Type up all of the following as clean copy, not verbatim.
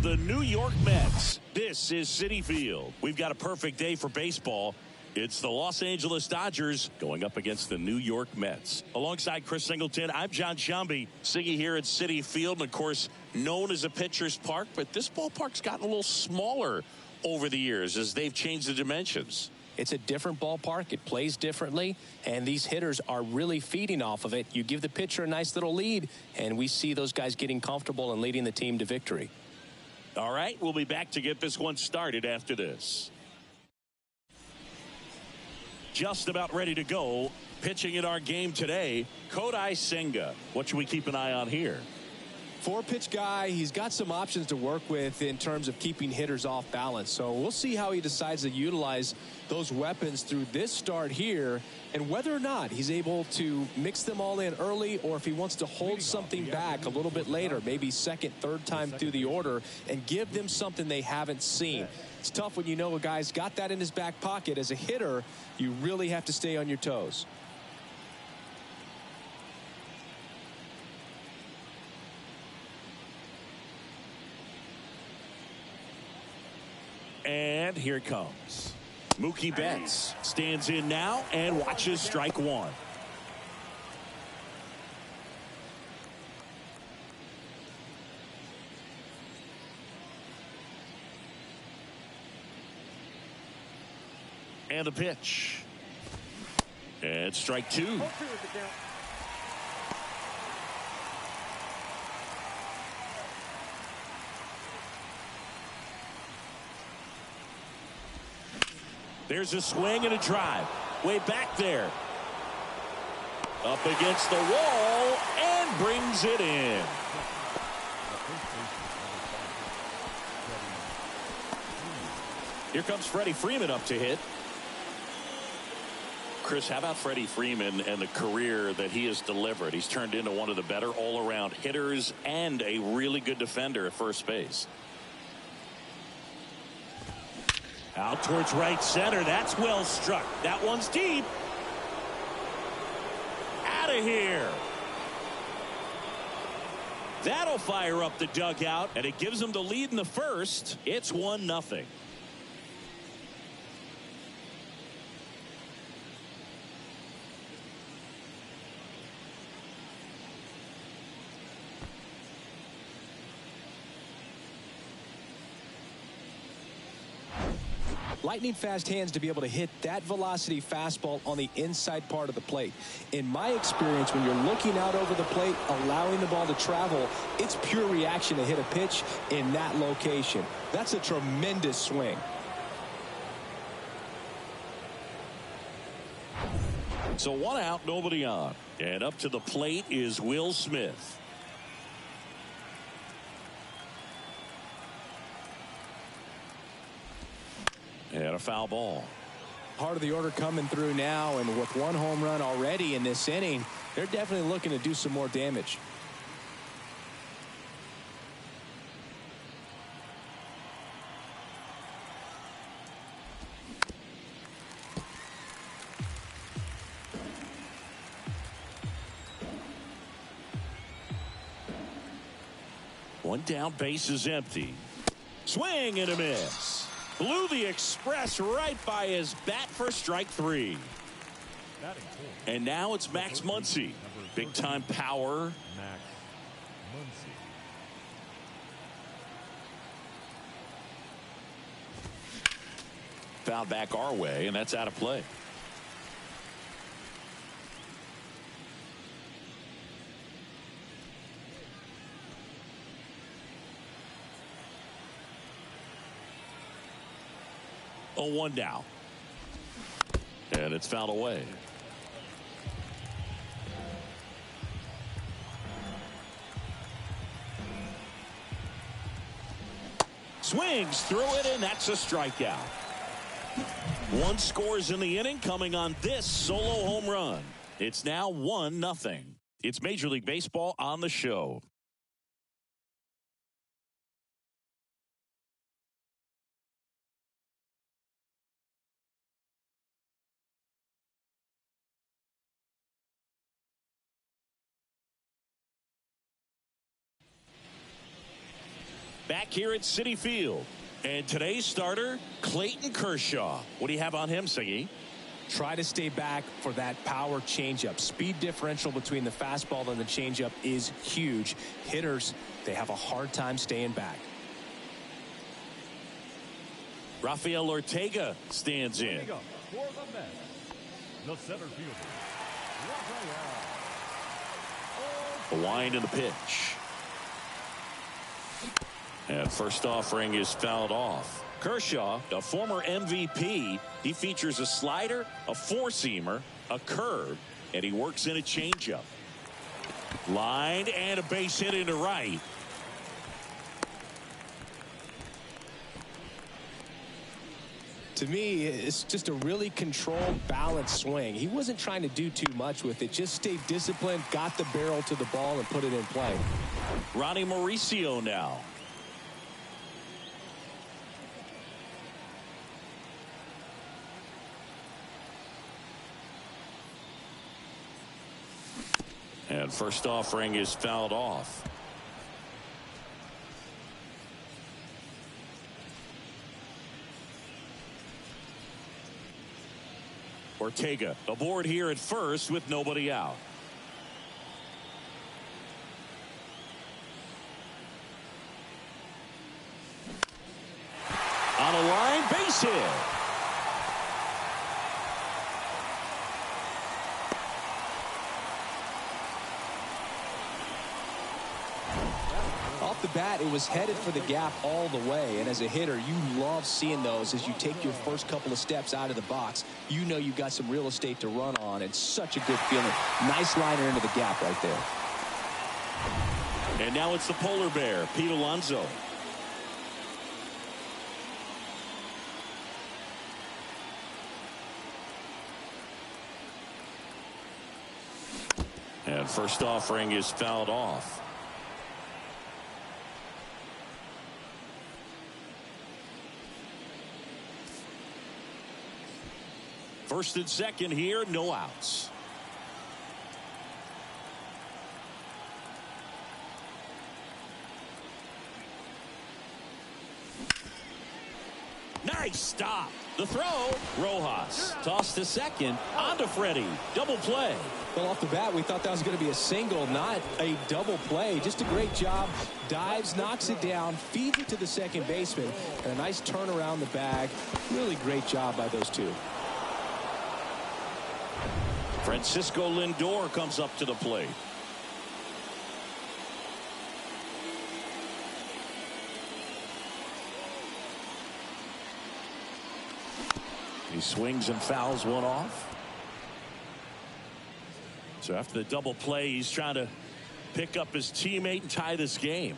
the New York Mets. This is Citi Field. We've got a perfect day for baseball. It's the Los Angeles Dodgers going up against the New York Mets. Alongside Chris Singleton, I'm John Sciambi. Siggy here at Citi Field, and of course, known as a pitcher's park, but this ballpark's gotten a little smaller over the years as they've changed the dimensions. It's a different ballpark. It plays differently, and these hitters are really feeding off of it. You give the pitcher a nice little lead, and we see those guys getting comfortable and leading the team to victory. All right, we'll be back to get this one started after this. Just about ready to go. Pitching in our game today, Kodai Senga. What should we keep an eye on here? Four-pitch guy. He's got some options to work with in terms of keeping hitters off balance. So we'll see how he decides to utilize those weapons through this start here, and whether or not he's able to mix them all in early, or if he wants to hold something back a little bit later, maybe second, third time through the order, and give them something they haven't seen. It's tough when you know a guy's got that in his back pocket. As a hitter, you really have to stay on your toes. And here it comes. Mookie Betts stands in now and watches strike one. And the pitch. And strike two. There's a swing and a drive. Way back there. Up against the wall and brings it in. Here comes Freddie Freeman up to hit. Chris, how about Freddie Freeman and the career that he has delivered? He's turned into one of the better all-around hitters and a really good defender at first base. Out towards right center. That's well struck. That one's deep. Out of here. That'll fire up the dugout, and it gives them the lead in the first. It's 1-0. Lightning fast hands to be able to hit that velocity fastball on the inside part of the plate. In my experience, when you're looking out over the plate, allowing the ball to travel, it's pure reaction to hit a pitch in that location. That's a tremendous swing. So one out, nobody on. And up to the plate is Will Smith. And a foul ball. Part of the order coming through now, and with one home run already in this inning, they're definitely looking to do some more damage. One down, base is empty. Swing and a miss. Blew the express right by his bat for strike three. And now it's Max Muncy. Big time power. Max Muncy. Fouled back our way, and that's out of play. Oh, 1 down. And it's fouled away. Swings through it, and that's a strikeout. One scores in the inning, coming on this solo home run. It's now 1-0. It's Major League Baseball on the show. back here at Citi Field. And today's starter, Clayton Kershaw. What do you have on him, Siggy? Try to stay back for that power changeup. Speed differential between the fastball and the changeup is huge. Hitters, they have a hard time staying back. Rafael Ortega stands in. For the Mets, the center fielder, A wind in the pitch. And first offering is fouled off. Kershaw, a former MVP, he features a slider, a four-seamer, a curve, and he works in a changeup. Line and a base hit into right. To me, it's just a really controlled, balanced swing. He wasn't trying to do too much with it. Just stayed disciplined, got the barrel to the ball, and put it in play. Ronnie Mauricio now. And first offering is fouled off. Ortega aboard here at first with nobody out. On a line, base hit. Off the bat, it was headed for the gap all the way, and as a hitter, you love seeing those as you take your first couple of steps out of the box. You know you've got some real estate to run on. It's such a good feeling. Nice liner into the gap right there. And now it's the polar bear, Pete Alonso. And first offering is fouled off. First and second here, no outs. Nice stop. The throw, Rojas. Toss to second, on to Freddie. Double play. Well, off the bat, we thought that was going to be a single, not a double play. Just a great job. Dives, knocks it down, feeds it to the second baseman, and a nice turn around the bag. Really great job by those two. Francisco Lindor comes up to the plate. He swings and fouls one off. So after the double play, he's trying to pick up his teammate and tie this game.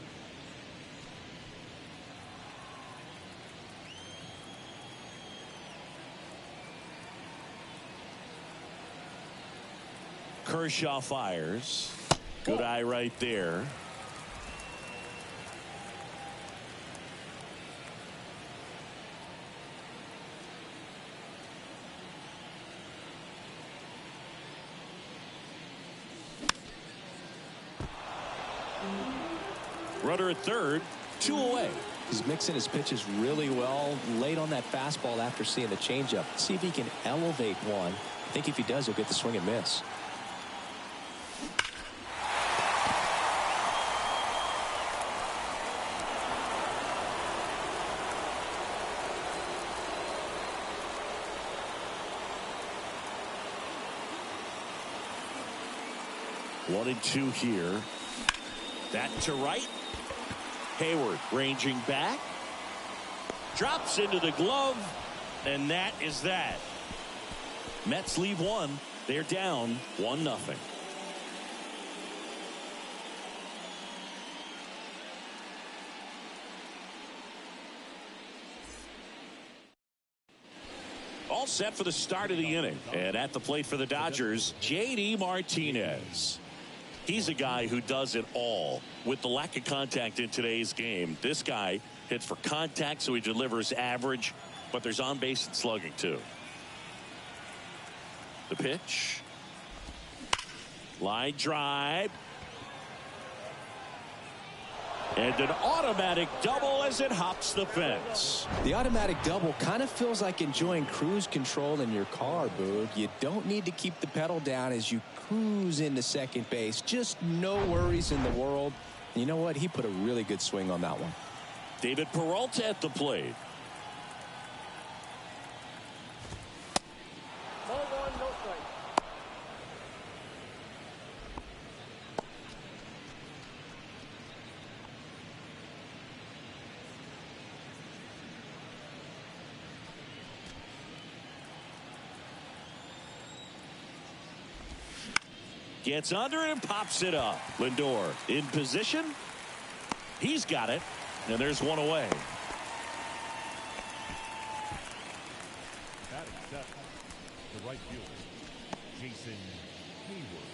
Kershaw fires. Good eye right there. Runner at third, 2 away. He's mixing his pitches really well. Late on that fastball after seeing the changeup. See if he can elevate one. I think if he does, he'll get the swing and miss. One and two here. That to right. Hayward ranging back. Drops into the glove. And that is that. Mets leave one. They're down 1-0. All set for the start of the inning. And at the plate for the Dodgers, J.D. Martinez. He's a guy who does it all. With the lack of contact in today's game, this guy hits for contact, so he delivers average, but there's on base and slugging too. The pitch. Line drive. And an automatic double as it hops the fence. The automatic double kind of feels like enjoying cruise control in your car, Boog. You don't need to keep the pedal down as you cruise into second base. Just no worries in the world. You know what? He put a really good swing on that one. David Peralta at the plate. Ball one, no strike. Gets under it and pops it up. Lindor in position. He's got it. And there's one away. Batting seventh, the right fielder, Jason Hayward.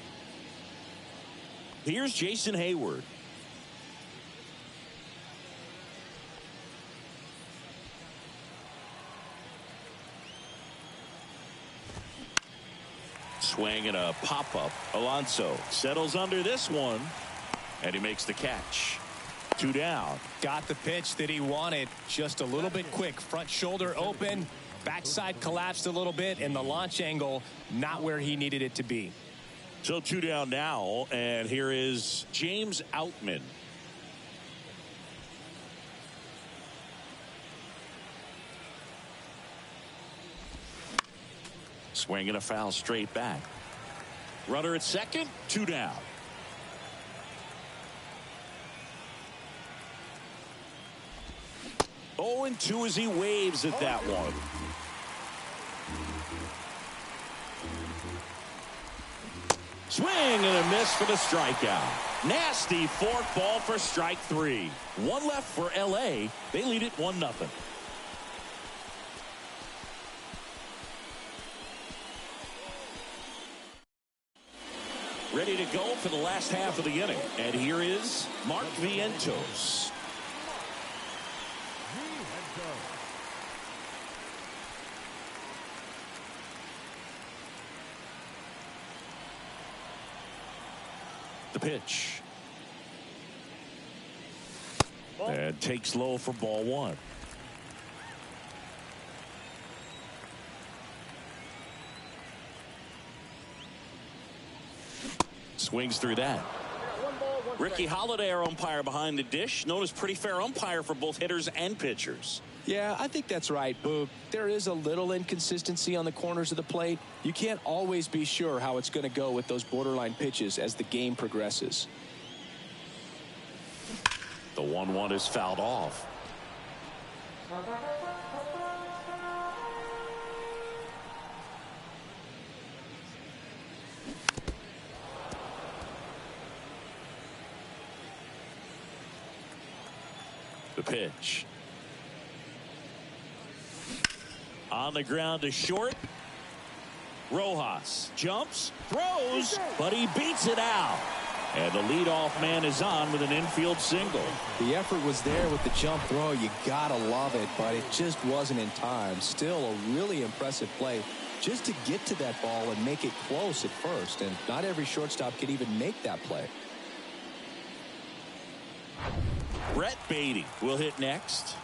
Here's Jason Hayward. Swing and a pop-up. Alonso settles under this one, and he makes the catch. 2 down. Got the pitch that he wanted. Just a little bit quick. Front shoulder open. Backside collapsed a little bit, and the launch angle not where he needed it to be. So 2 down now, and here is James Outman. Swing and a foul straight back. Runner at second, 2 down. Oh, and 2 as he waves at that one. Swing and a miss for the strikeout. Nasty fork ball for strike 3. 1 left for LA. They lead it 1-0. Ready to go for the last half of the inning. And here is Mark Vientos. The pitch. And takes low for ball 1. Swings through that. Ricky Holiday, our umpire behind the dish, known as pretty fair umpire for both hitters and pitchers. Yeah, I think that's right, Boog. There is a little inconsistency on the corners of the plate. You can't always be sure how it's going to go with those borderline pitches as the game progresses. The 1-1 is fouled off. The pitch. On the ground to short. Rojas jumps, throws, but he beats it out. And the leadoff man is on with an infield single. The effort was there with the jump throw. You gotta love it, but it just wasn't in time. Still a really impressive play just to get to that ball and make it close at first. And not every shortstop can even make that play. Brett Beatty will hit next.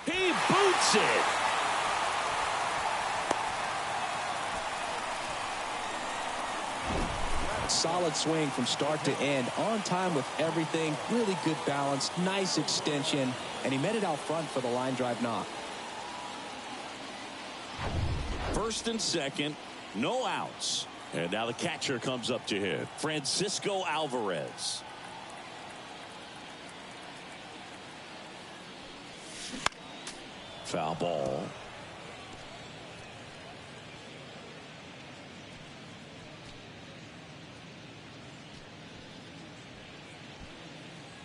He boots it. Solid swing from start to end. On time with everything. Really good balance. Nice extension. And he met it out front for the line drive knock. First and second, no outs. And now the catcher comes up to hit. Francisco Alvarez. Foul ball.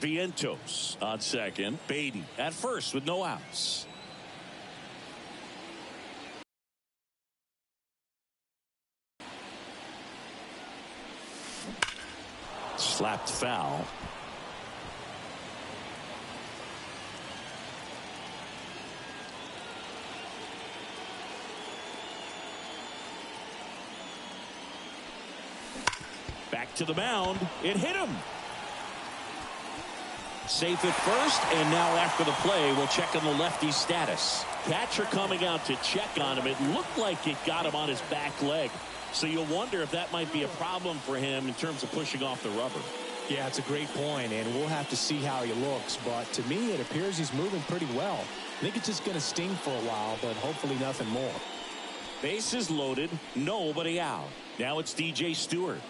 Vientos on second. Beatty at first with no outs. Slapped foul. To the mound. It hit him. Safe at first, and now after the play, we'll check on the lefty's status. Catcher coming out to check on him. It looked like it got him on his back leg. So you'll wonder if that might be a problem for him in terms of pushing off the rubber. Yeah, it's a great point, and we'll have to see how he looks. But to me, it appears he's moving pretty well. I think it's just going to sting for a while, but hopefully nothing more. Bases loaded, nobody out. Now it's DJ Stewart.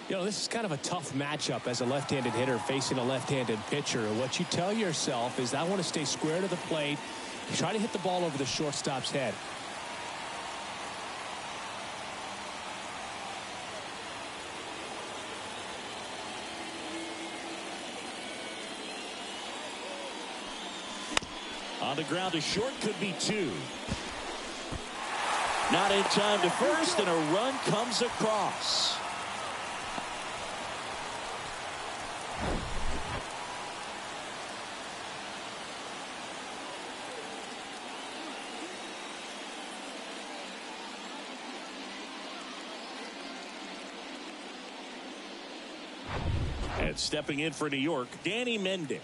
You know, this is kind of a tough matchup as a left-handed hitter facing a left-handed pitcher. What you tell yourself is, I want to stay square to the plate, try to hit the ball over the shortstop's head. On the ground to short, could be two. Not in time to first, and a run comes across. And stepping in for New York, Danny Mendick.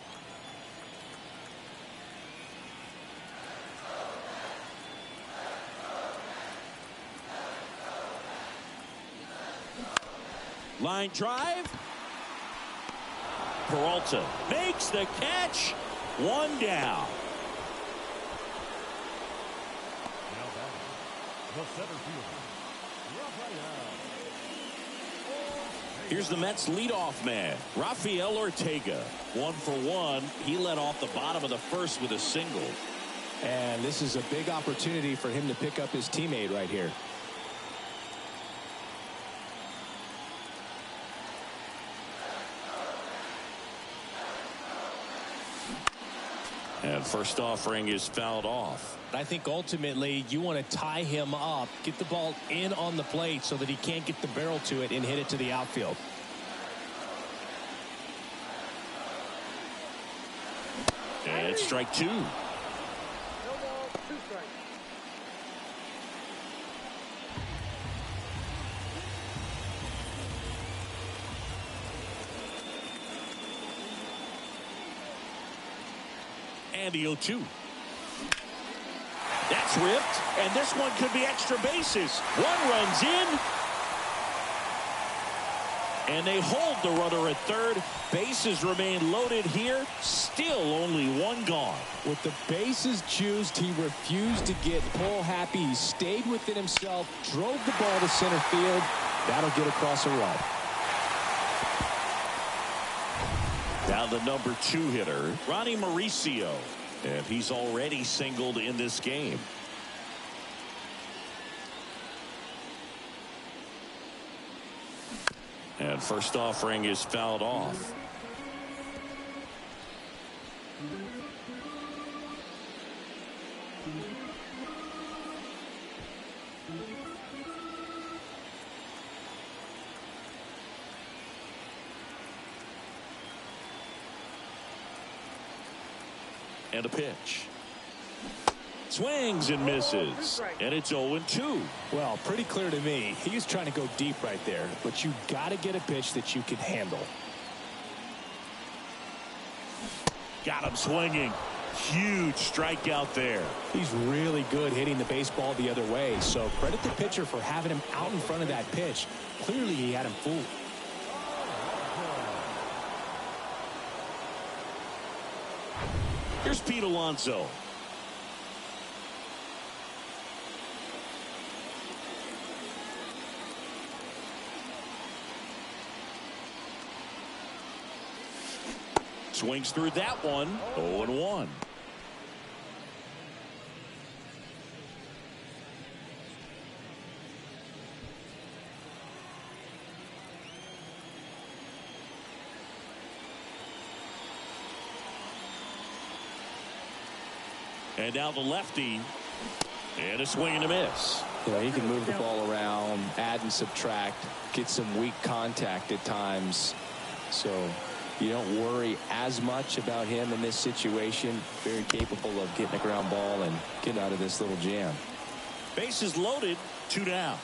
Line drive. Peralta makes the catch. One down. Now batting, the center fielder, Rafael. Here's the Mets leadoff man, Rafael Ortega. 1 for 1. He led off the bottom of the first with a single. And this is a big opportunity for him to pick up his teammate right here. And first offering is fouled off. I think ultimately you want to tie him up, get the ball in on the plate so that he can't get the barrel to it and hit it to the outfield. And it's strike two. No ball, 2 strikes. And the 0-2. That's ripped, and this one could be extra bases. One runs in, and they hold the runner at third. Bases remain loaded here. Still only one gone. With the bases juiced, he refused to get pull happy. He stayed within himself, drove the ball to center field. That'll get across a run. Now the number 2 hitter, Ronnie Mauricio. And he's already singled in this game. And first offering is fouled off. And a pitch. Swings and misses. And it's 0-2. Well, pretty clear to me. He was trying to go deep right there. But you got to get a pitch that you can handle. Got him swinging. Huge strikeout there. He's really good hitting the baseball the other way. So credit the pitcher for having him out in front of that pitch. Clearly he had him fooled. Here's Pete Alonso. Swings through that one. 0-1. And now the lefty. And a swing and a miss. You know, he can move the ball around, add and subtract, get some weak contact at times. So you don't worry as much about him in this situation. Very capable of getting a ground ball and getting out of this little jam. Bases loaded. 2 down.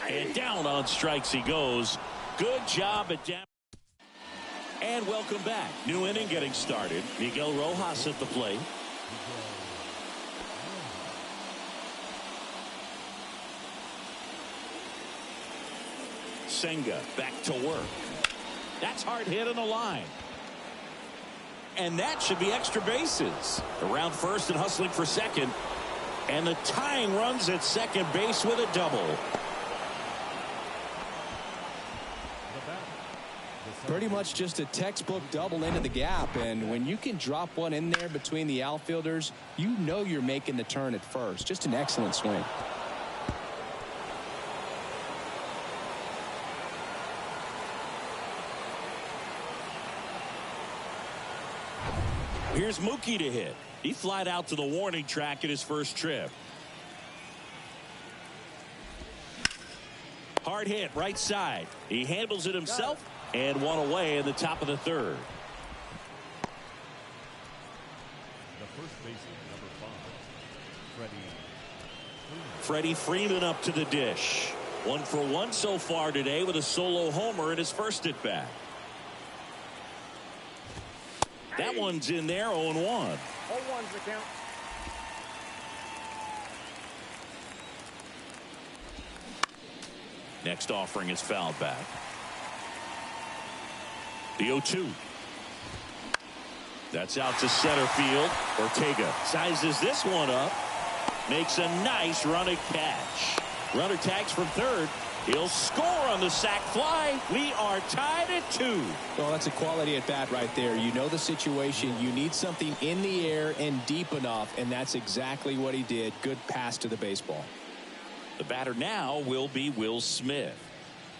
And down on strikes he goes. Good job at down. And welcome back. New inning getting started. Miguel Rojas at the plate. Senga back to work. That's hard hit on the line. And that should be extra bases. Around first and hustling for second. And the tying runs at second base with a double. Pretty much just a textbook double into the gap. And when you can drop one in there between the outfielders, you know you're making the turn at first. Just an excellent swing. Here's Mookie to hit. He flied out to the warning track at his first trip. Hard hit right side. He handles it himself and one away in the top of the third. The first baseman, number 5, Freddie Freeman up to the dish. 1 for 1 so far today with a solo homer in his first at bat. That one's in there, 0-1. 0-1's the count. Next offering is fouled back. The 0-2. That's out to center field. Ortega sizes this one up. Makes a nice running catch. Runner tags from third. He'll score on the sac fly. We are tied at 2. Well, that's a quality at bat right there. You know the situation. You need something in the air and deep enough, and that's exactly what he did. Good pass to the baseball. The batter now will be Will Smith.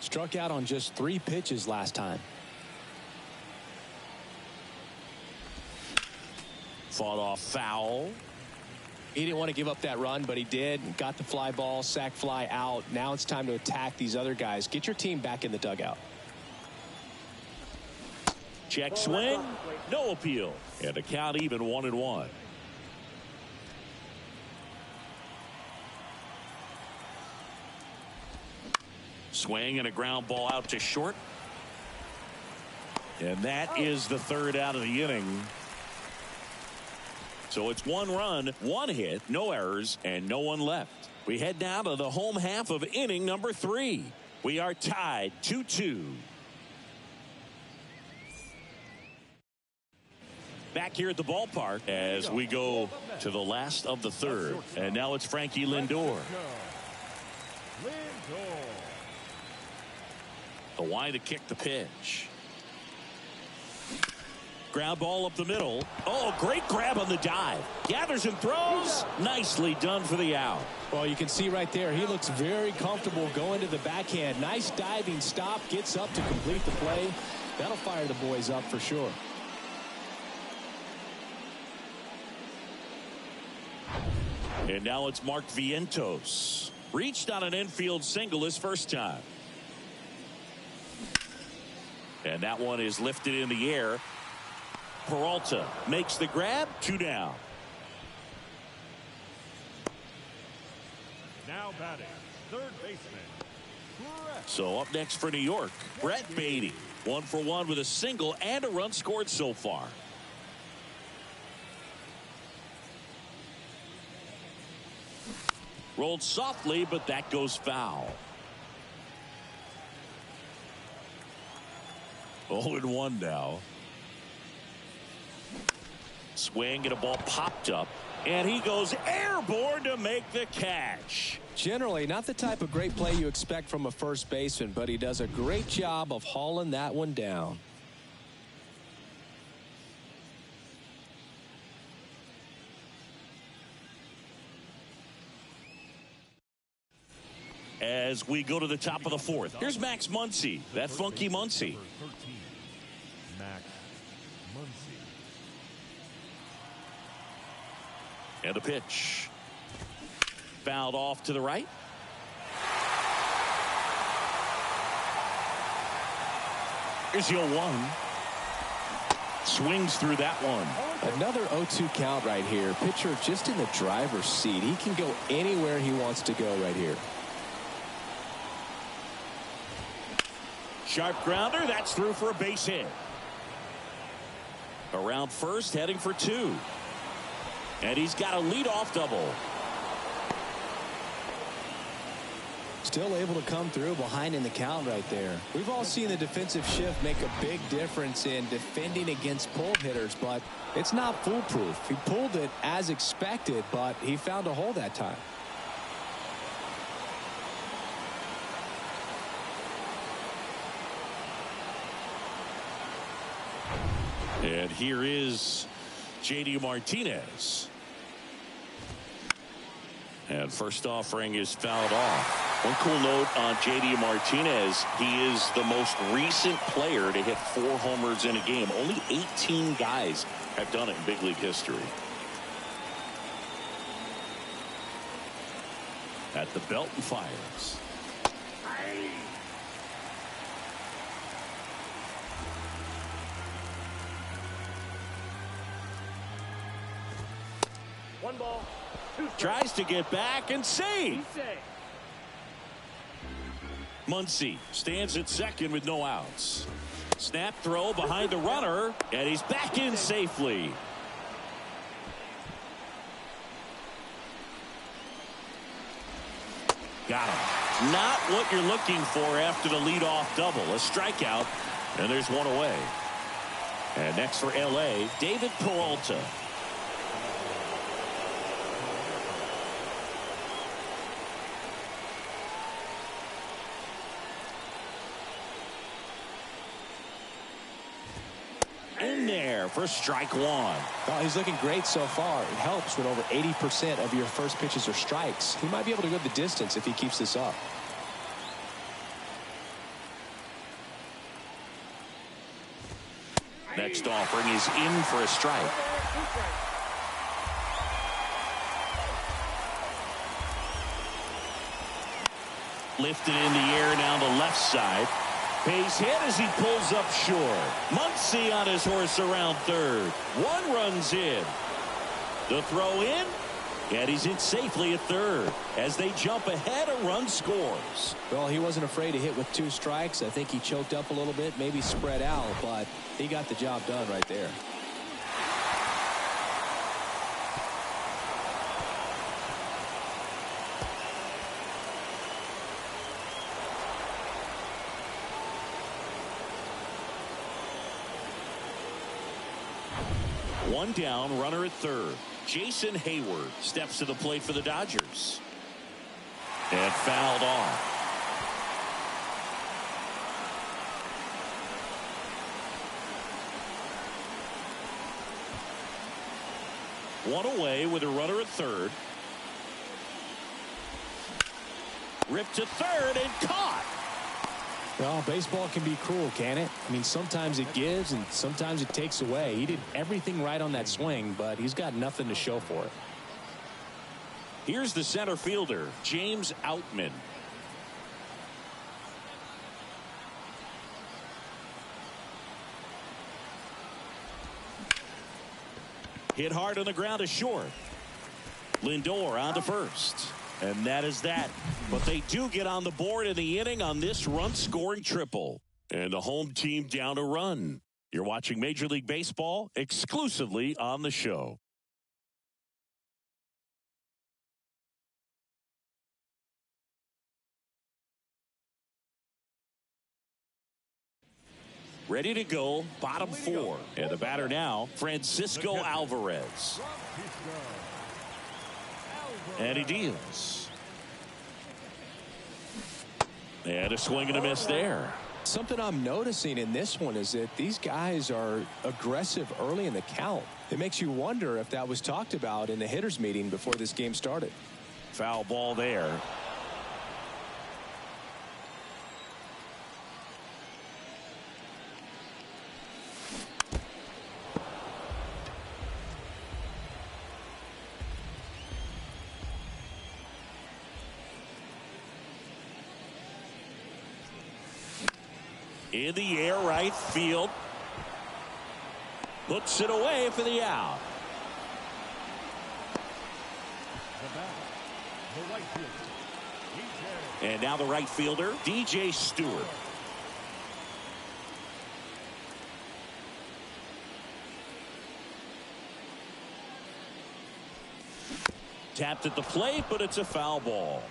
Struck out on just 3 pitches last time. Fought off foul. He didn't want to give up that run, but he did. Got the fly ball, sac fly out. Now it's time to attack these other guys. Get your team back in the dugout. Check swing. No appeal. And the count even 1-1. Swing and a ground ball out to short. And that is the third out of the inning. So it's 1 run, 1 hit, no errors, and no one left. We head now to the home half of inning number 3. We are tied 2-2. Back here at the ballpark as we go to the last of the third. And now it's Frankie Lindor. The wide to kick the pitch. Ground ball up the middle. Oh, great grab on the dive. Gathers and throws. Nicely done for the out. Well, you can see right there, he looks very comfortable going to the backhand. Nice diving stop. Gets up to complete the play. That'll fire the boys up for sure. And now it's Mark Vientos. Reached on an infield single his first time. And that one is lifted in the air. Peralta makes the grab. 2 down. Now batting, third baseman, Brett. So up next for New York, Brett Beatty. 1 for 1 with a single and a run scored so far. Rolled softly, but that goes foul. 0-1 now. Swing and a ball popped up. And he goes airborne to make the catch. Generally, not the type of great play you expect from a first baseman, but he does a great job of hauling that one down. As we go to the top of the 4th, here's Max Muncy, that funky Muncy. Max Muncy. And a pitch. Fouled off to the right. Here's the 0-1. Swings through that one. Another 0-2 count right here. Pitcher just in the driver's seat. He can go anywhere he wants to go right here. Sharp grounder. That's through for a base hit. Around first, heading for 2. And he's got a leadoff double. Still able to come through behind in the count right there. We've all seen the defensive shift make a big difference in defending against pull hitters, but it's not foolproof. He pulled it as expected, but he found a hole that time. And here is J.D. Martinez. And first offering is fouled off. One cool note on J.D. Martinez, he is the most recent player to hit 4 homers in a game. Only 18 guys have done it in big league history. At the belt and fires. One ball. Tries to get back and save. Muncy stands at second with no outs. Snap throw behind the runner, and he's back in safely. Got him. Not what you're looking for after the leadoff double. A strikeout, and there's one away. And next for L.A., David Peralta. In there for strike 1. Oh, he's looking great so far. It helps when over 80% of your first pitches are strikes. He might be able to go the distance if he keeps this up. Next offering is in for a strike. Lifted in the air down the left side. Base hit as he pulls up short. Muncy on his horse around third. 1 run's in. The throw in, and he's in safely at third. As they jump ahead, a run scores. Well, he wasn't afraid to hit with 2 strikes. I think he choked up a little bit, maybe spread out, but he got the job done right there. One down, runner at third. Jason Hayward steps to the plate for the Dodgers. And fouled off. One away with a runner at third. Ripped to third and caught. Well, baseball can be cruel, can it? I mean, sometimes it gives and sometimes it takes away. He did everything right on that swing, but he's got nothing to show for it. Here's the center fielder, James Outman. Hit hard on the ground to short. Lindor on to first. And that is that. But they do get on the board in the inning on this run-scoring triple. And the home team down a run. You're watching Major League Baseball exclusively on the show. Ready to go, bottom 4. And the batter now, Francisco Alvarez. And he deals. And a swing and a miss there. Something I'm noticing in this one is that these guys are aggressive early in the count. It makes you wonder if that was talked about in the hitters meeting before this game started. Foul ball there. In the air, right field. Hooks it away for the out. And now the right fielder, DJ Stewart. Tapped at the plate, but it's a foul ball.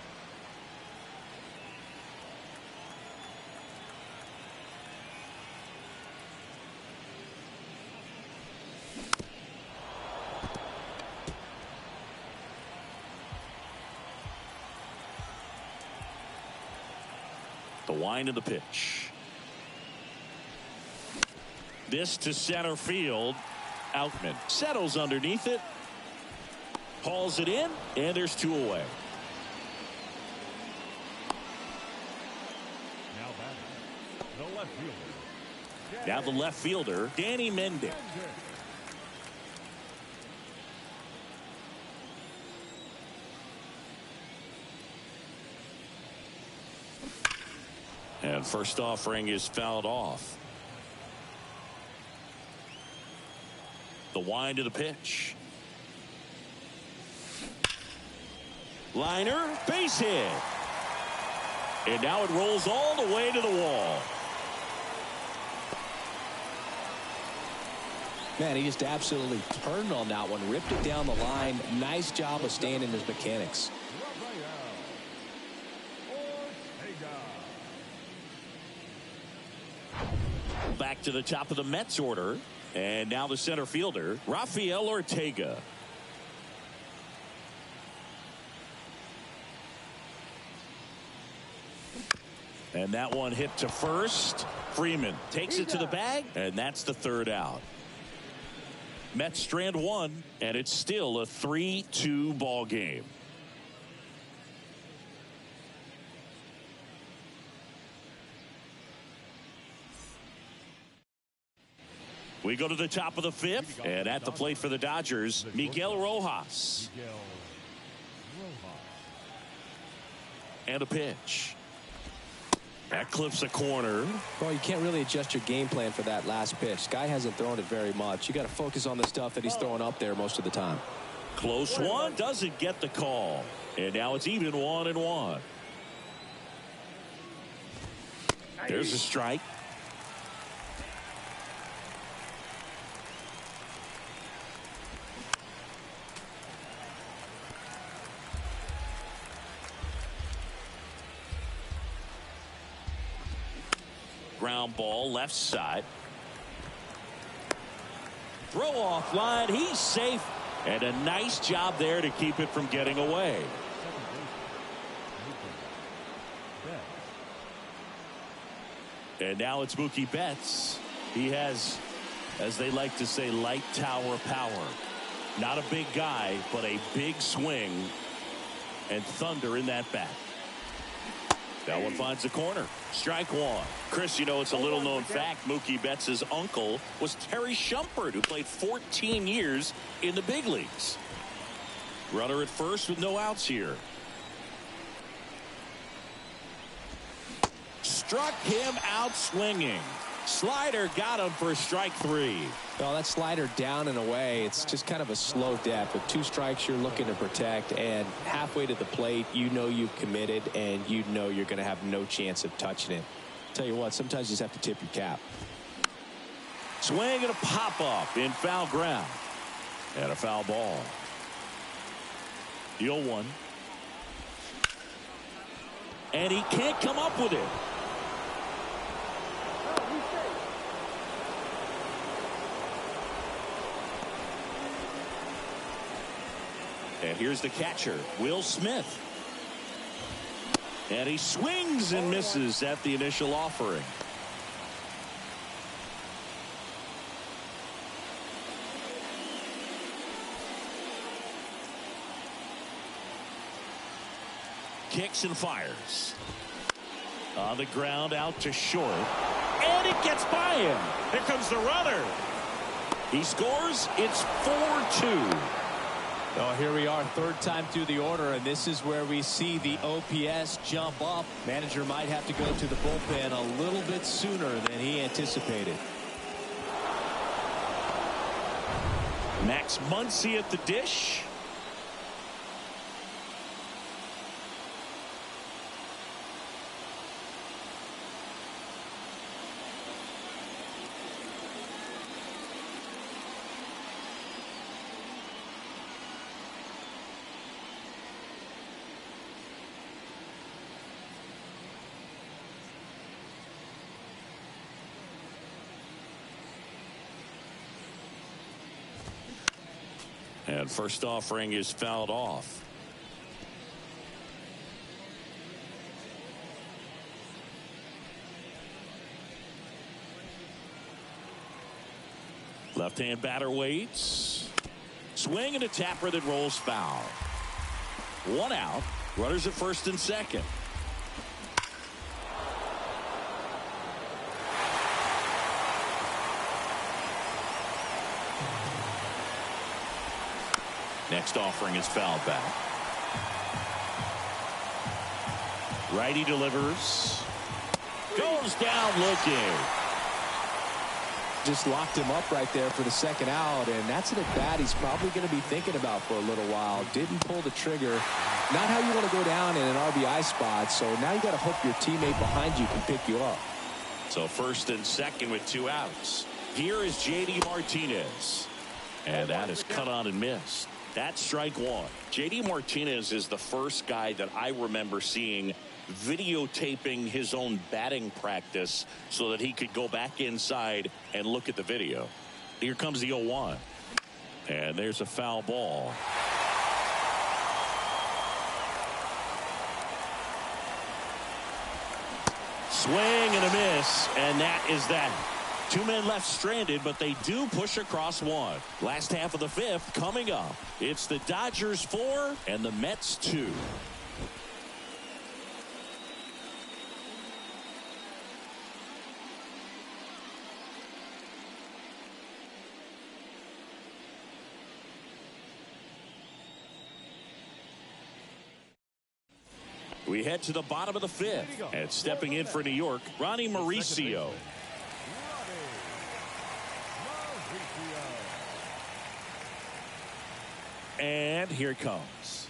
The wind of the pitch. This to center field. Outman settles underneath it. Hauls it in, and there's 2 away. Now the left fielder, Danny Mendick. And first offering is fouled off. The wind of the pitch. Liner, base hit. And now it rolls all the way to the wall. Man, he just absolutely turned on that one, ripped it down the line. Nice job of staying in his mechanics. Back to the top of the Mets order. And now the center fielder, Rafael Ortega. And that one hit to first. Freeman takes it to the bag, and that's the 3rd out. Mets strand 1, and it's still a 3-2 ball game. We go to the top of the 5th, and at the plate for the Dodgers, Miguel Rojas. And a pitch. That clips a corner. Well, you can't really adjust your game plan for that last pitch. Guy hasn't thrown it very much. You got to focus on the stuff that he's throwing up there most of the time. Close one, doesn't get the call. And now it's even 1-1. There's a strike. Ground ball left side. Throw off line. He's safe. And a nice job there to keep it from getting away. And now it's Mookie Betts. He has, as they like to say, light tower power. Not a big guy, but a big swing and thunder in that bat. That one finds the corner. Strike 1. Chris, you know, it's a little known fact. Mookie Betts' uncle was Terry Shumpert, who played 14 years in the big leagues. Runner at first with no outs here. Struck him out swinging. Slider got him for strike 3. Well, that slider down and away, it's just kind of a slow death. With 2 strikes, you're looking to protect, and halfway to the plate, you know you've committed, and you know you're going to have no chance of touching it. Tell you what, sometimes you just have to tip your cap. Swing and a pop-up in foul ground. And a foul ball. The 0-1. And he can't come up with it. And here's the catcher, Will Smith. And he swings and misses at the initial offering. Kicks and fires. On the ground out to short. And it gets by him. Here comes the runner. He scores. It's 4-2. Oh, here we are, 3rd time through the order, and this is where we see the OPS jump up. Manager might have to go to the bullpen a little bit sooner than he anticipated. Max Muncy at the dish. And first offering is fouled off. Left-hand batter waits. Swing and a tapper that rolls foul. 1 out. Runners at first and second. Next offering is fouled back. Righty delivers. Goes down looking. Just locked him up right there for the second out, and that's an at-bat he's probably going to be thinking about for a little while. Didn't pull the trigger. Not how you want to go down in an RBI spot, so now you got to hope your teammate behind you can pick you up. So first and second with 2 outs. Here is J.D. Martinez. And that is cut on and missed. That's strike 1. J.D. Martinez is the first guy that I remember seeing videotaping his own batting practice so that he could go back inside and look at the video. Here comes the 0-1. And there's a foul ball. Swing and a miss, and that is that. 2 men left stranded, but they do push across 1. Last half of the 5th coming up. It's the Dodgers 4 and the Mets 2. We head to the bottom of the 5th, and stepping in for New York, Ronnie Mauricio. And here it comes.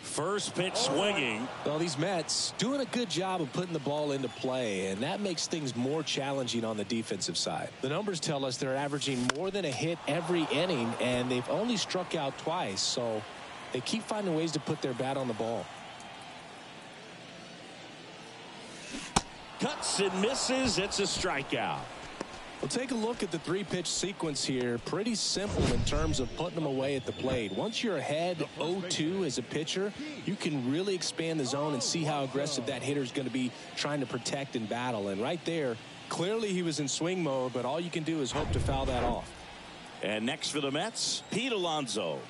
First pitch swinging. Well, these Mets doing a good job of putting the ball into play, and that makes things more challenging on the defensive side. The numbers tell us they're averaging more than a hit every inning, and they've only struck out twice, so they keep finding ways to put their bat on the ball. Cuts and misses. It's a strikeout. Well, take a look at the 3-pitch sequence here. Pretty simple in terms of putting them away at the plate. Once you're ahead 0-2 as a pitcher, you can really expand the zone and see how aggressive that hitter is going to be trying to protect and battle. And right there, clearly he was in swing mode, but all you can do is hope to foul that off. And next for the Mets, Pete Alonso.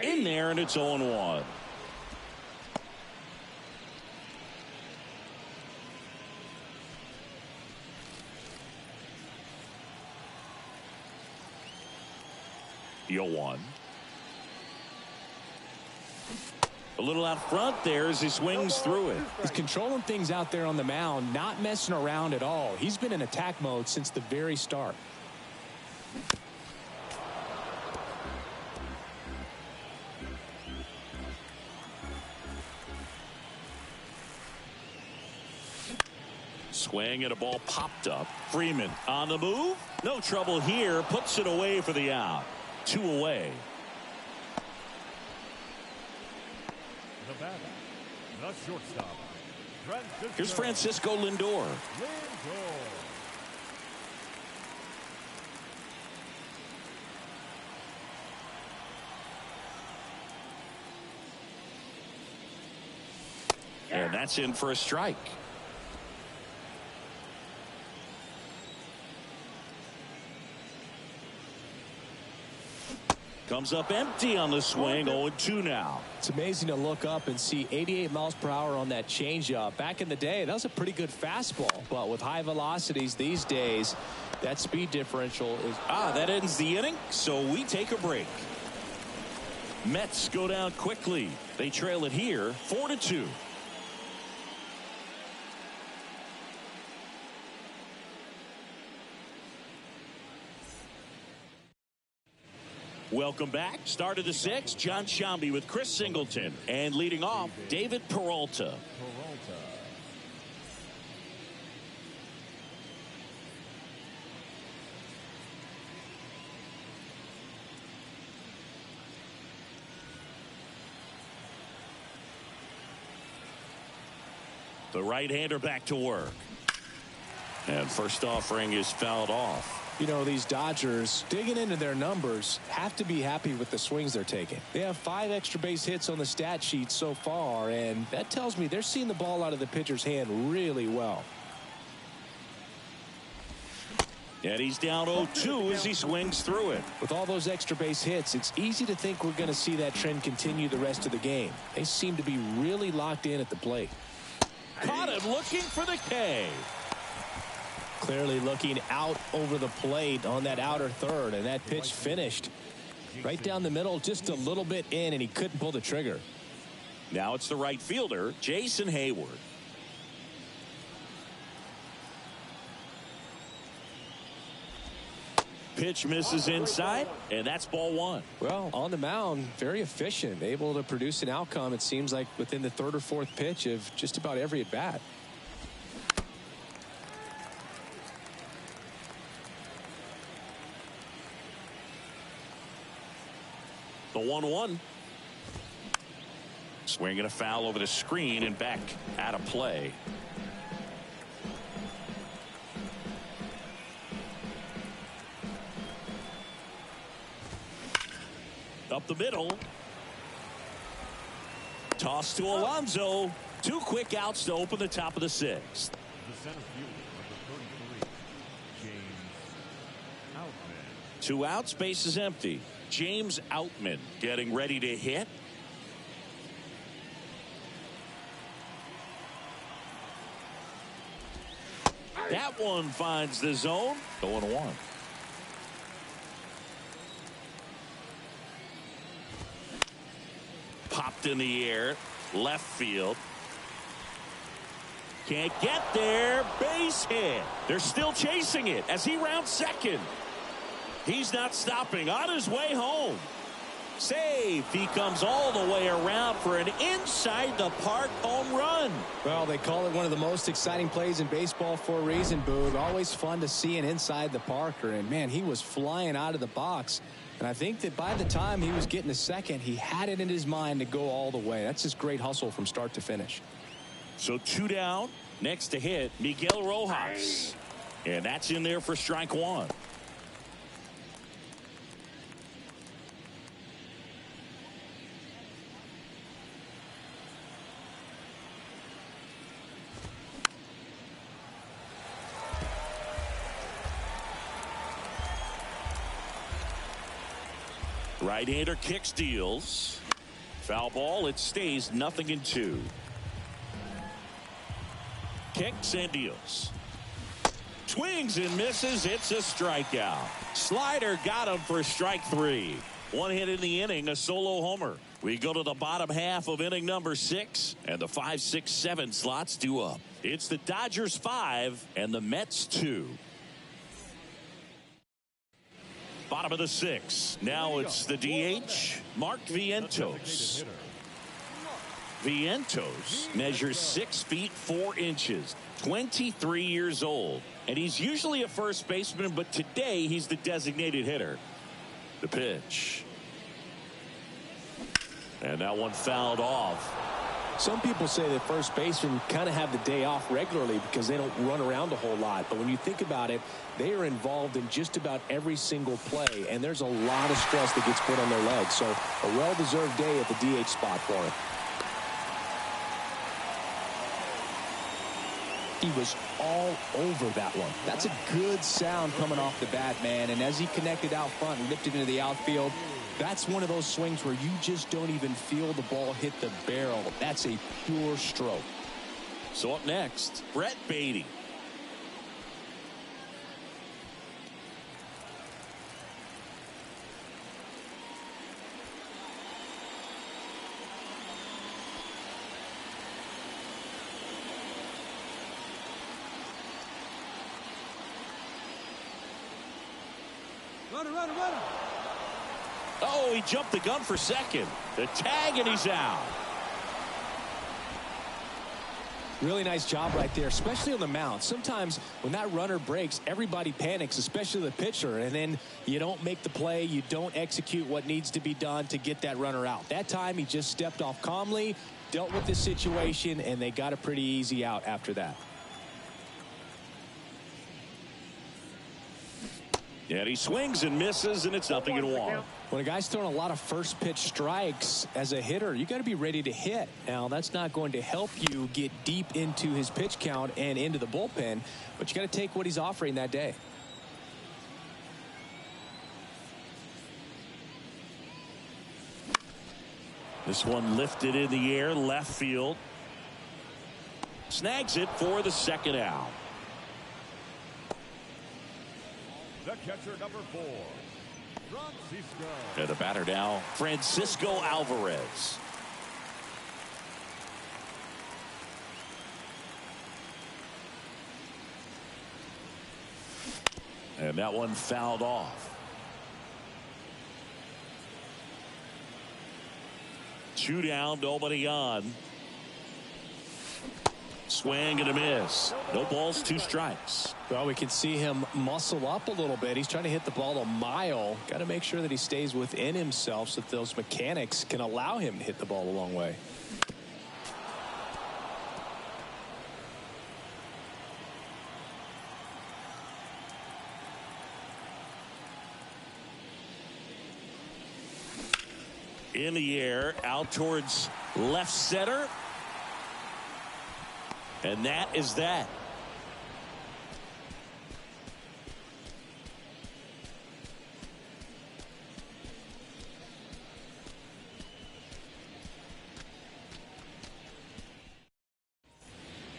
In there, and it's 0-1. The 0-1. A little out front there as he swings through it. He's controlling things out there on the mound, not messing around at all. He's been in attack mode since the very start. Swing and a ball popped up. Freeman on the move. No trouble here. Puts it away for the out. 2 away. The batter, the shortstop, Here's Francisco Lindor. And that's in for a strike. Comes up empty on the swing. 0-2 now. It's amazing to look up and see 88 miles per hour on that changeup. Back in the day, that was a pretty good fastball. But with high velocities these days, that speed differential is... That ends the inning, so we take a break. Mets go down quickly. They trail it here, 4-2. Welcome back. Start of the 6th. John Sciambi with Chris Singleton. And leading off, David Peralta. The right-hander back to work. And first offering is fouled off. You know, these Dodgers, digging into their numbers, have to be happy with the swings they're taking. They have 5 extra base hits on the stat sheet so far, and that tells me they're seeing the ball out of the pitcher's hand really well. And he's down 0-2 as he swings through it. With all those extra base hits, it's easy to think we're going to see that trend continue the rest of the game. They seem to be really locked in at the plate. Caught him looking for the K. Clearly looking out over the plate on that outer third, and that pitch finished right down the middle, just a little bit in, and he couldn't pull the trigger. Now it's the right fielder, Jason Hayward. Pitch misses inside, and that's ball 1. Well, on the mound, very efficient, able to produce an outcome, it seems like, within the 3rd or 4th pitch of just about every at-bat. The 1-1. Swinging a foul over the screen and back out of play. Up the middle. Toss to Alonso. 2 quick outs to open the top of the 6th. The center fielder, number 33, James Outman. 2 outs, base is empty. James Outman getting ready to hit. That one finds the zone. 0-1. Popped in the air, left field. Can't get there. Base hit. They're still chasing it as he rounds second. He's not stopping. On his way home. Save. He comes all the way around for an inside the park home run. Well, they call it one of the most exciting plays in baseball for a reason, Boog. Always fun to see an inside the parker. And, man, he was flying out of the box. And I think that by the time he was getting to second, he had it in his mind to go all the way. That's just great hustle from start to finish. So 2 down. Next to hit, Miguel Rojas. And that's in there for strike 1. Right-hander kick steals. Foul ball. It stays 0-2. Kicks and deals. Swings and misses. It's a strikeout. Slider got him for strike 3. 1 hit in the inning, a solo homer. We go to the bottom half of inning number 6, and the 5, 6, 7 slots due up. It's the Dodgers 5 and the Mets 2. Bottom of the 6. Now it's the DH, Mark Vientos. Vientos measures 6 feet 4 inches, 23 years old, and he's usually a first baseman, but today he's the designated hitter. The pitch. And that one fouled off. Some people say that first basemen kind of have the day off regularly because they don't run around a whole lot. But when you think about it, they are involved in just about every single play, and there's a lot of stress that gets put on their legs. So a well-deserved day at the DH spot for him. He was all over that one. That's a good sound coming off the bat, man. And as he connected out front and lifted into the outfield, that's one of those swings where you just don't even feel the ball hit the barrel. That's a pure stroke. So up next, Brett Beatty. Runner. Oh, he jumped the gun for second. The tag, and he's out. Really nice job right there, especially on the mound. Sometimes when that runner breaks, everybody panics, especially the pitcher, and then you don't make the play, you don't execute what needs to be done to get that runner out. That time he just stepped off calmly, dealt with the situation, and they got a pretty easy out after that. And he swings and misses, and it's 0-1. When a guy's throwing a lot of first pitch strikes as a hitter, you got to be ready to hit. Now, that's not going to help you get deep into his pitch count and into the bullpen, but you got to take what he's offering that day. This one lifted in the air, left field. Snags it for the second out. The catcher, number 4, Francisco. And the batter now, Francisco Alvarez. And that one fouled off. 2 down, nobody on. Swing and a miss. No balls, 2 strikes. Well, we can see him muscle up a little bit. He's trying to hit the ball a mile. Got to make sure that he stays within himself so that those mechanics can allow him to hit the ball a long way. In the air, out towards left center. And that is that.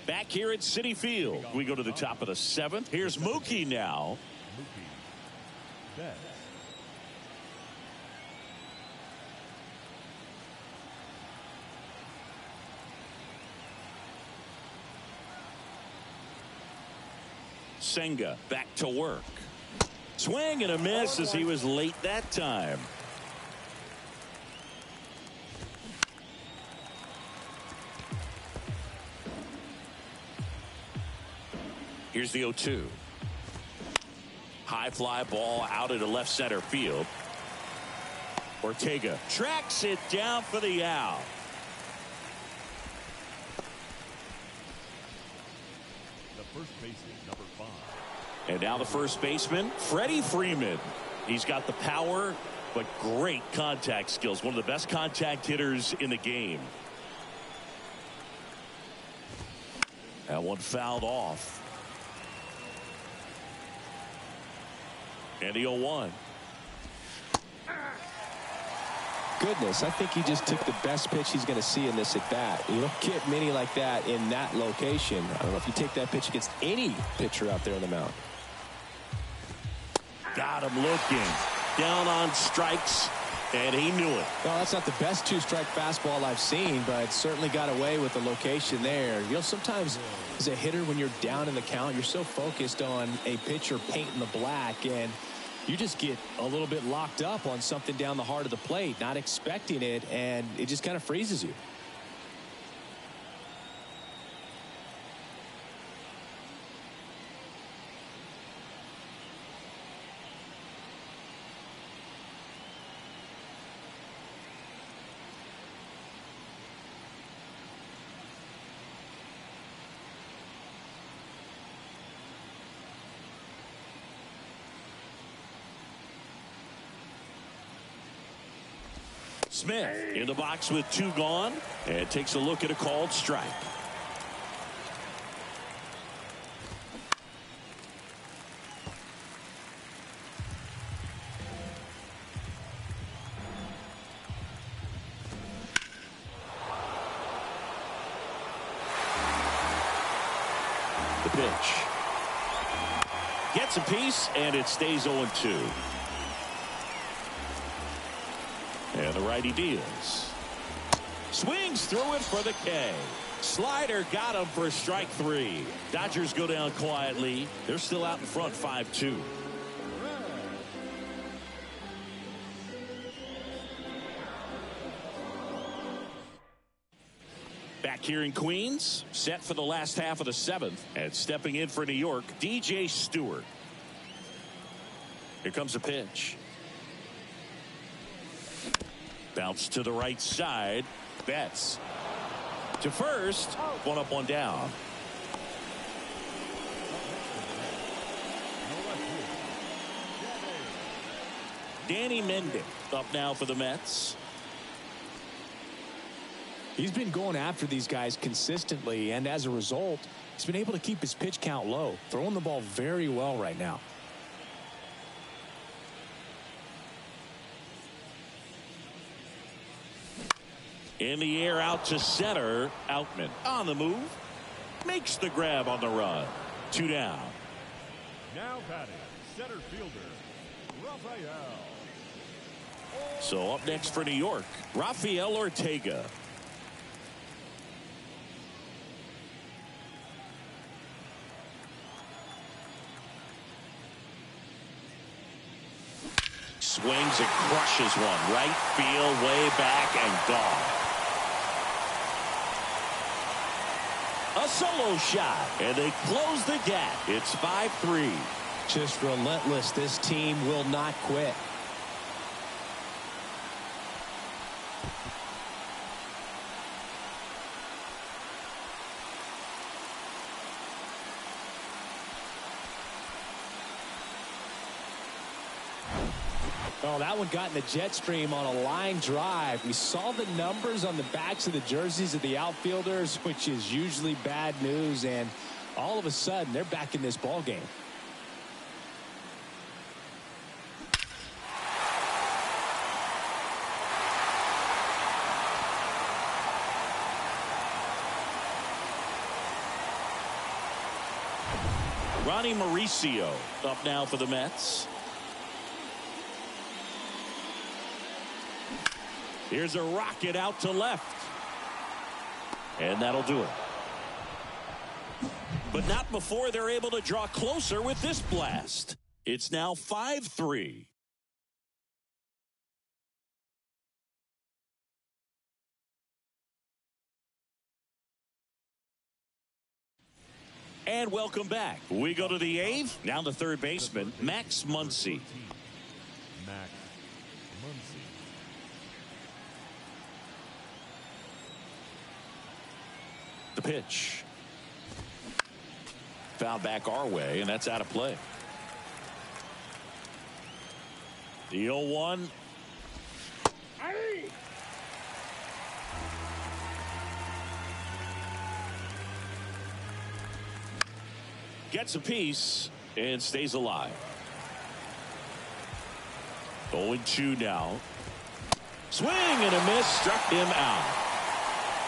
Back here at Citi Field, we go to the top of the 7th. Here's Mookie now. Mookie Betts. Senga back to work. Swing and a miss as he was late that time. Here's the 0-2. High fly ball out into left center field. Ortega tracks it down for the out. The first baseman, number 5. And now the first baseman, Freddie Freeman. He's got the power, but great contact skills. One of the best contact hitters in the game. That one fouled off. And the 0-1. Goodness, I think he just took the best pitch he's going to see in this at bat. You don't get many like that in that location. I don't know if you take that pitch against any pitcher out there on the mound. Got him looking. Down on strikes, and he knew it. Well, that's not the best 2-strike fastball I've seen, but certainly got away with the location there. You know, sometimes as a hitter, when you're down in the count, you're so focused on a pitcher painting the black, and you just get a little bit locked up on something down the heart of the plate, not expecting it, and it just kind of freezes you. Smith in the box with 2 gone and takes a look at a called strike. The pitch gets a piece and it stays 0-2. And the righty deals. Swings through it for the K. Slider got him for strike 3. Dodgers go down quietly. They're still out in front 5-2. Back here in Queens, set for the last half of the 7th. And stepping in for New York, DJ Stewart. Here comes a pitch. Bounce to the right side. Betts to first. 1 up, 1 down. Danny Mendick up now for the Mets. He's been going after these guys consistently, and as a result, he's been able to keep his pitch count low, throwing the ball very well right now. In the air out to center. Outman on the move. Makes the grab on the run. 2 down. Now batting, center fielder, Rafael. So up next for New York, Rafael Ortega. Swings and crushes one. Right field, way back, and gone. A solo shot, and they close the gap. It's 5-3. Just relentless. This team will not quit. Oh, that one got in the jet stream on a line drive. We saw the numbers on the backs of the jerseys of the outfielders, which is usually bad news, and all of a sudden they're back in this ball game. Ronnie Mauricio up now for the Mets. Here's a rocket out to left. And that'll do it. But not before they're able to draw closer with this blast. It's now 5-3. And welcome back. We go to the 8th. Now the third baseman, Max Muncy. Max Muncy. The pitch. Foul back our way, and that's out of play. The 0-1. Gets a piece and stays alive. 0-2 now. Swing and a miss, struck him out.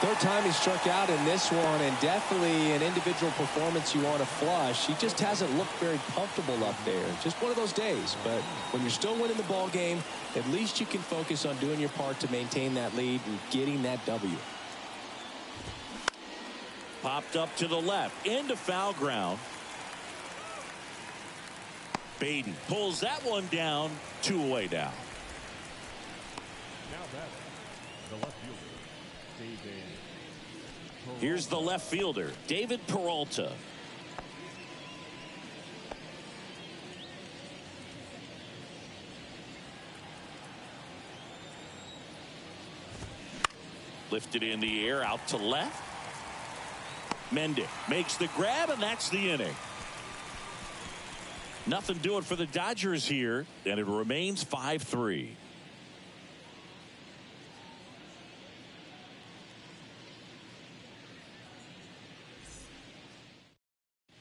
Third time he struck out in this one, and definitely an individual performance you want to flush. He just hasn't looked very comfortable up there. Just one of those days. But when you're still winning the ball game, at least you can focus on doing your part to maintain that lead and getting that W. Popped up to the left into foul ground. Baden pulls that one down. 2 away now. Now batting, the left fielder, David. Here's the left fielder, David Peralta. Lifted in the air out to left. Mendick makes the grab, and that's the inning. Nothing doing for the Dodgers here, and it remains 5-3.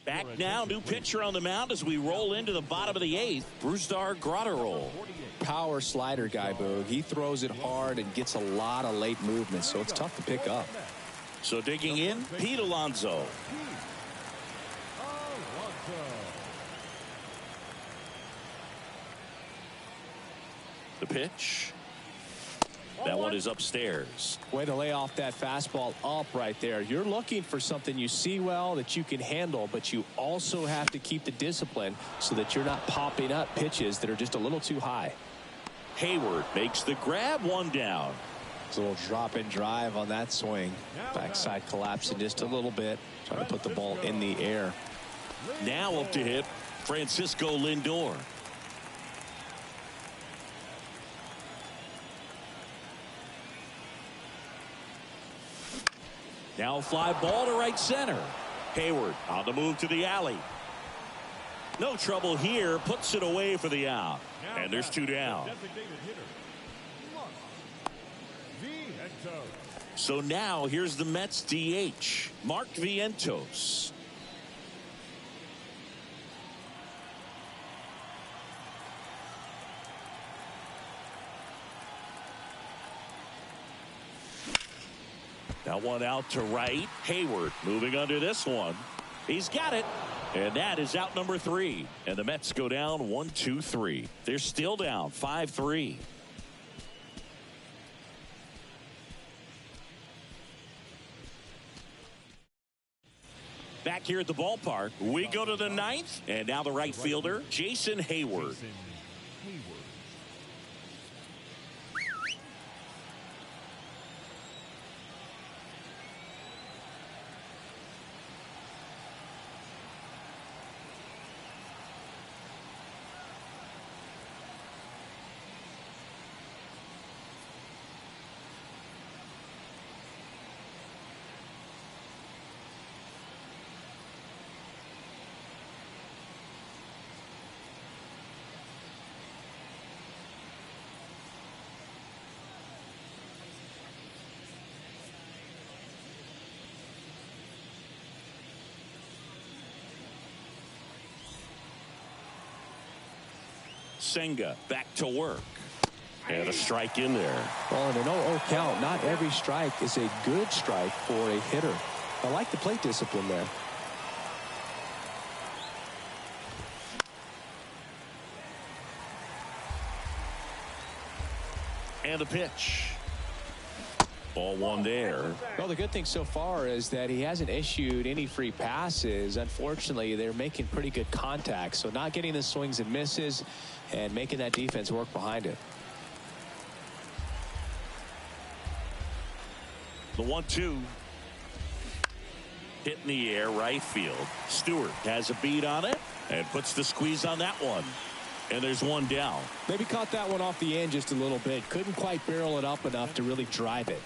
Back now, new pitcher on the mound as we roll into the bottom of the 8th. Brusdar Graterol. Power slider guy, Boog. He throws it hard and gets a lot of late movement, so it's tough to pick up. So digging in, Pete Alonso. The pitch. That one is upstairs. Way to lay off that fastball up right there. You're looking for something you see well that you can handle, but you also have to keep the discipline so that you're not popping up pitches that are just a little too high. Hayward makes the grab, 1 down. It's a little drop and drive on that swing. Backside collapsing just a little bit. Trying to put the ball in the air. Now up to hit Francisco Lindor. Now a fly ball to right center. Hayward on the move to the alley. No trouble here. Puts it away for the out. Now and there's two down. Designated hitter, Vientos. So now here's the Mets DH, Mark Vientos. That one out to right. Hayward moving under this one. He's got it. And that is out number 3. And the Mets go down 1-2-3. They're still down 5-3. Back here at the ballpark, we go to the 9th. And now the right fielder, Jason Hayward. Senga back to work. And a strike in there. Well, in an 0-0 count, not every strike is a good strike for a hitter. I like the plate discipline there. And a pitch. Ball one there. Well, the good thing so far is that he hasn't issued any free passes. Unfortunately, they're making pretty good contact. So not getting the swings and misses and making that defense work behind it. The 1-2. Hit in the air, right field. Stewart has a beat on it and puts the squeeze on that one. And there's one down. Maybe caught that one off the end just a little bit. Couldn't quite barrel it up enough to really drive it.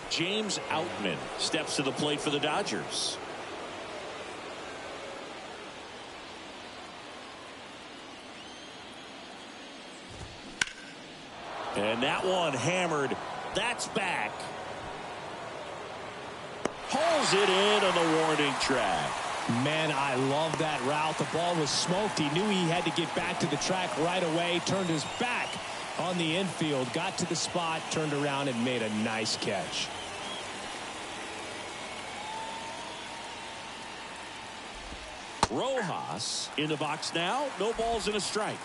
James Outman steps to the plate for the Dodgers. And that one hammered. That's back. Hauls it in on the warning track. Man, I love that route. The ball was smoked. He knew he had to get back to the track right away. Turned his back on the infield. Got to the spot, turned around, and made a nice catch. Rojas in the box now. No balls and a strike.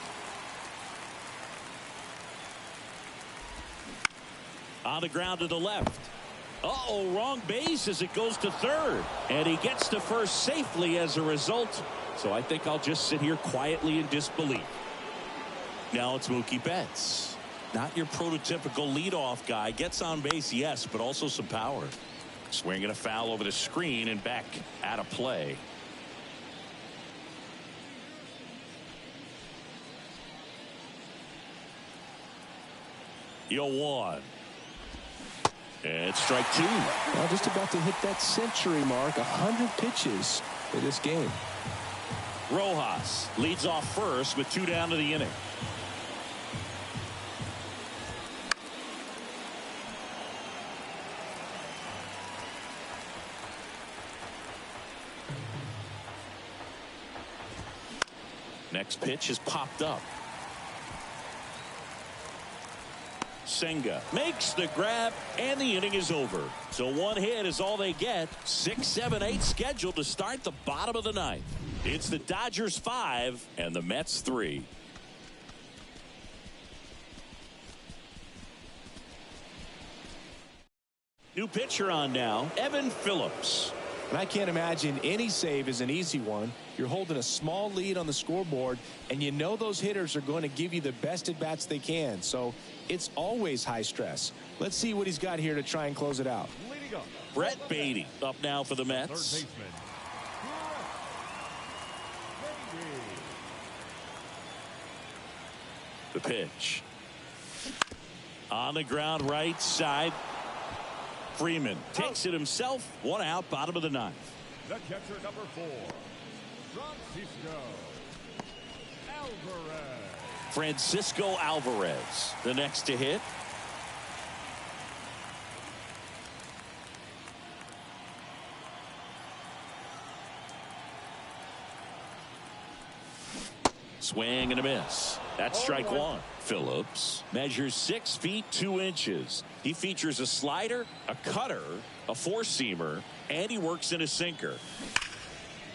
On the ground to the left. Uh-oh, wrong base as it goes to third. And he gets to first safely as a result. So I think I'll just sit here quietly in disbelief. Now it's Mookie Betts. Not your prototypical leadoff guy. Gets on base, yes, but also some power. Swinging a foul over the screen and back out of play. Yo, 1. And strike 2. Well, just about to hit that century mark. 100 pitches for this game. Rojas leads off first with 2 down to the inning. Next pitch is popped up. Senga makes the grab, and the inning is over. So 1 hit is all they get. 6, 7, 8 scheduled to start the bottom of the 9th. It's the Dodgers 5 and the Mets 3. New pitcher on now, Evan Phillips. And I can't imagine any save is an easy one. You're holding a small lead on the scoreboard, and you know those hitters are going to give you the best at bats they can. So it's always high stress. Let's see what he's got here to try and close it out. Brett Beatty up now for the Mets. The pitch. On the ground right side. Freeman takes it himself. 1 out, bottom of the 9th. The catcher, number 4, Francisco Alvarez. Francisco Alvarez, the next to hit. Swing and a miss. That's strike one. Phillips measures 6 feet 2 inches. He features a slider, a cutter, a four-seamer, and he works in a sinker.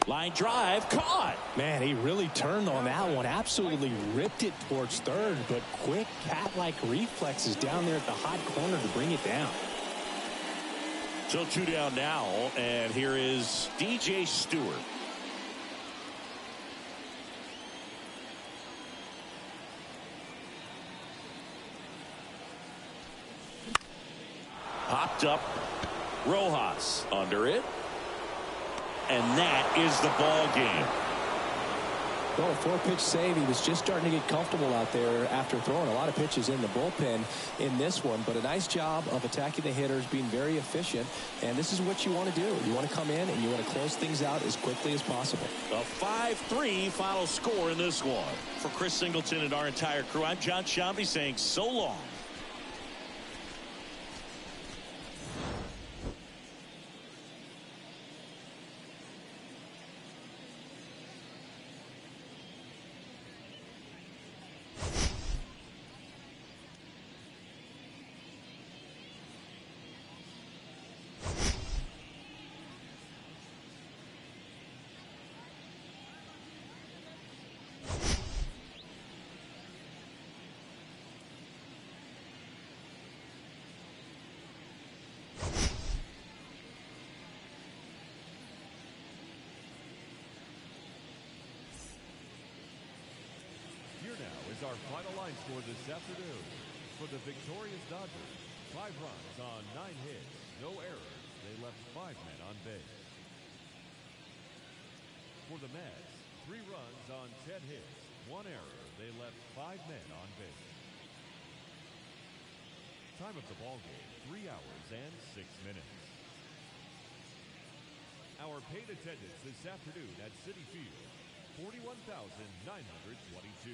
Line drive, caught. Man, he really turned on that one. Absolutely ripped it towards third, but quick cat-like reflexes down there at the hot corner to bring it down. So 2 down now, and here is DJ Stewart. Popped up. Rojas under it. And that is the ball game. Well, a 4-pitch save. He was just starting to get comfortable out there after throwing a lot of pitches in the bullpen in this one. But a nice job of attacking the hitters, being very efficient. And this is what you want to do. You want to come in and you want to close things out as quickly as possible. A 5-3 final score in this one. For Chris Singleton and our entire crew, I'm John Shambi saying so long. Our final line score this afternoon. For the victorious Dodgers, 5 runs on 9 hits, no errors. They left 5 men on base. For the Mets, 3 runs on 10 hits, 1 error. They left 5 men on base. Time of the ball game, 3 hours and 6 minutes. Our paid attendance this afternoon at Citi Field, 41,922.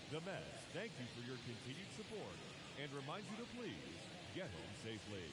The Mets thank you for your continued support and remind you to please get home safely.